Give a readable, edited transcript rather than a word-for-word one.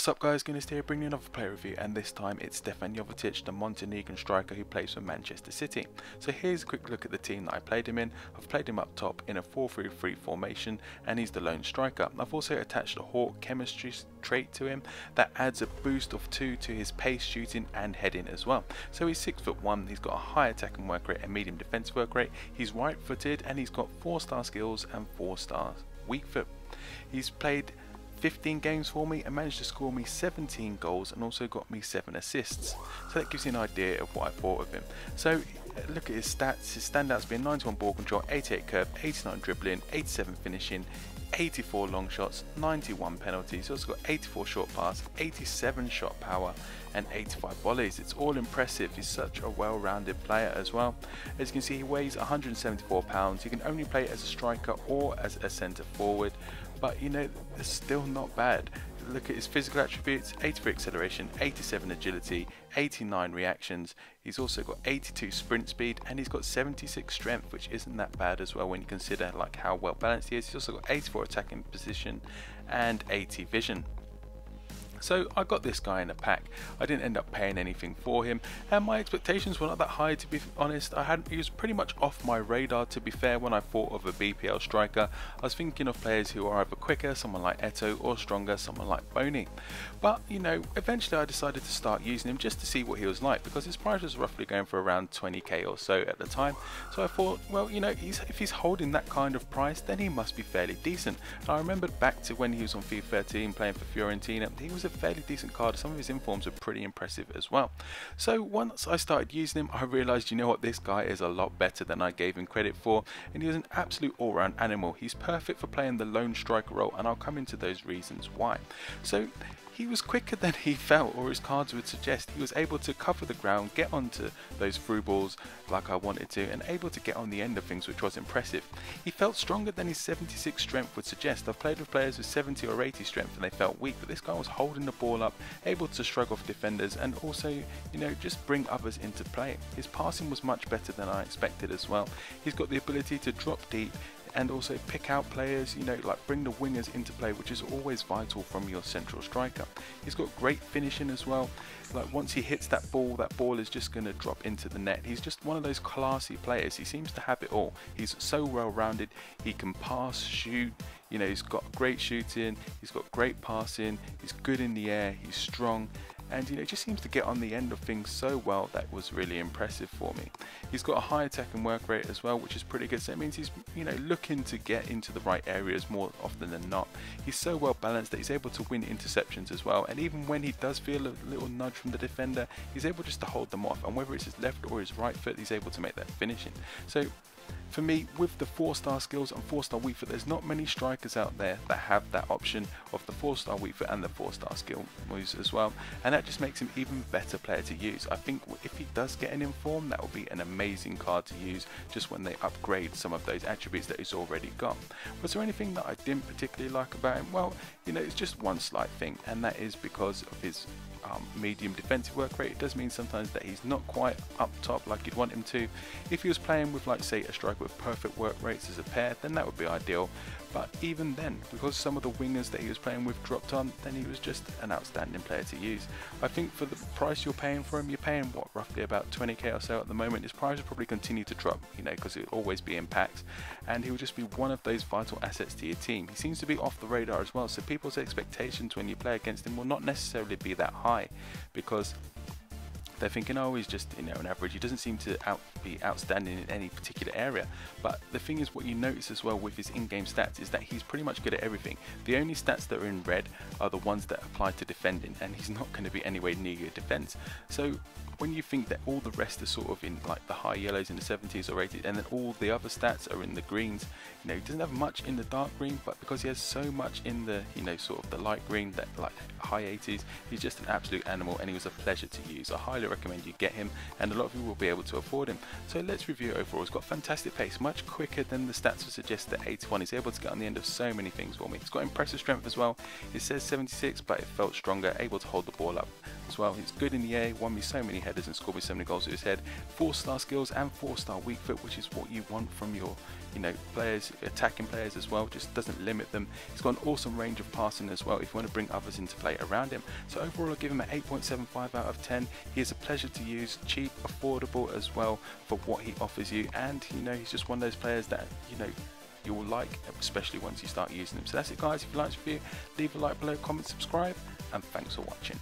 What's up guys, Guinness here bringing another player review, and this time it's Stevan Jovetic, the Montenegrin striker who plays for Manchester City. So here's a quick look at the team that I played him in. I've played him up top in a 4-3-3 formation and he's the lone striker. I've also attached a Hawk chemistry trait to him that adds a boost of 2 to his pace, shooting and heading as well. So he's 6'1", he's got a high attack and work rate and medium defense work rate, he's right footed and he's got 4-star skills and 4-star weak foot. He's played 15 games for me and managed to score me 17 goals and also got me 7 assists. So that gives you an idea of what I thought of him. So look at his stats. His standouts being 91 ball control, 88 curve, 89 dribbling, 87 finishing, 84 long shots, 91 penalties. He's also got 84 short pass, 87 shot power and 85 volleys. It's all impressive. He's such a well-rounded player as well. As you can see, he weighs 174 pounds. He can only play as a striker or as a centre forward, but you know, it's still not bad. Look at his physical attributes: 83 acceleration, 87 agility, 89 reactions. He's also got 82 sprint speed and he's got 76 strength, which isn't that bad as well when you consider like how well balanced he is. He's also got 84 attacking position and 80 vision. So I got this guy in a pack. I didn't end up paying anything for him and my expectations were not that high, to be honest. He was pretty much off my radar, to be fair. When I thought of a BPL striker, I was thinking of players who are either quicker, someone like Eto, or stronger, someone like Boney. But you know, eventually I decided to start using him just to see what he was like, because his price was roughly going for around 20k or so at the time. So I thought, well, you know, if he's holding that kind of price, then he must be fairly decent. And I remembered back to when he was on FIFA 13 playing for Fiorentina. He was a fairly decent card. Some of his informs are pretty impressive as well. So once I started using him, I realized, you know what, this guy is a lot better than I gave him credit for, and he is an absolute all-round animal. He's perfect for playing the lone striker role, and I'll come into those reasons why. So he was quicker than he felt, or his cards would suggest. He was able to cover the ground, get onto those through balls like I wanted to, and able to get on the end of things, which was impressive. He felt stronger than his 76 strength would suggest. I've played with players with 70 or 80 strength and they felt weak, but this guy was holding the ball up, able to shrug off defenders and also, you know, just bring others into play. His passing was much better than I expected as well. He's got the ability to drop deep and also pick out players, you know, like bring the wingers into play, which is always vital from your central striker. He's got great finishing as well. Like once he hits that ball is just going to drop into the net. He's just one of those classy players. He seems to have it all. He's so well rounded. He can pass, shoot, you know, he's got great shooting, he's got great passing, he's good in the air, he's strong, and you know, just seems to get on the end of things so well. That was really impressive for me. He's got a high attack and work rate as well, which is pretty good. So it means he's, you know, looking to get into the right areas more often than not. He's so well balanced that he's able to win interceptions as well, and even when he does feel a little nudge from the defender, he's able just to hold them off, and whether it's his left or his right foot, he's able to make that finishing. So for me, with the 4-star skills and 4-star weak foot, there's not many strikers out there that have that option of the 4-star weak foot and the 4-star skill moves as well, and that just makes him even better player to use. I think if he does get an inform, that will be an amazing card to use just when they upgrade some of those attributes that he's already got. Was there anything that I didn't particularly like about him? Well, you know, it's just one slight thing, and that is because of his medium defensive work rate. It does mean sometimes that he's not quite up top like you'd want him to. If he was playing with, like, say, a striker with perfect work rates as a pair, then that would be ideal. But even then, because some of the wingers that he was playing with dropped on, then he was just an outstanding player to use. I think for the price you're paying for him, you're paying what, roughly about 20k or so at the moment. His price will probably continue to drop, you know, because it will always be in packs, and he will just be one of those vital assets to your team. He seems to be off the radar as well, so people's expectations when you play against him will not necessarily be that high, because they're thinking, oh, he's just, you know, an average. He doesn't seem to be outstanding in any particular area. But the thing is, what you notice as well with his in-game stats is that he's pretty much good at everything. The only stats that are in red are the ones that apply to defending, and he's not going to be anywhere near your defense. So when you think that all the rest are sort of in like the high yellows in the 70s or 80s, and then all the other stats are in the greens, you know, he doesn't have much in the dark green, but because he has so much in the, you know, sort of the light green, that like high 80s, he's just an absolute animal, and he was a pleasure to use. I highly recommend you get him, and a lot of you will be able to afford him. So let's review overall. He's got fantastic pace, much quicker than the stats would suggest. At 81, he's able to get on the end of so many things for me. He's got impressive strength as well. It says 76, but it felt stronger, able to hold the ball up as well. He's good in the air, won me so many headers and scored me so many goals with his head. 4-star skills and 4-star weak foot, which is what you want from your players, attacking players as well. Just doesn't limit them. He's got an awesome range of passing as well if you want to bring others into play around him. So overall, I'll give him an 8.75 out of 10. He is a pleasure to use, cheap, affordable as well for what he offers you, and he's just one of those players that you will like, especially once you start using him. So that's it, guys. If you like this video, leave a like below, comment, subscribe, and thanks for watching.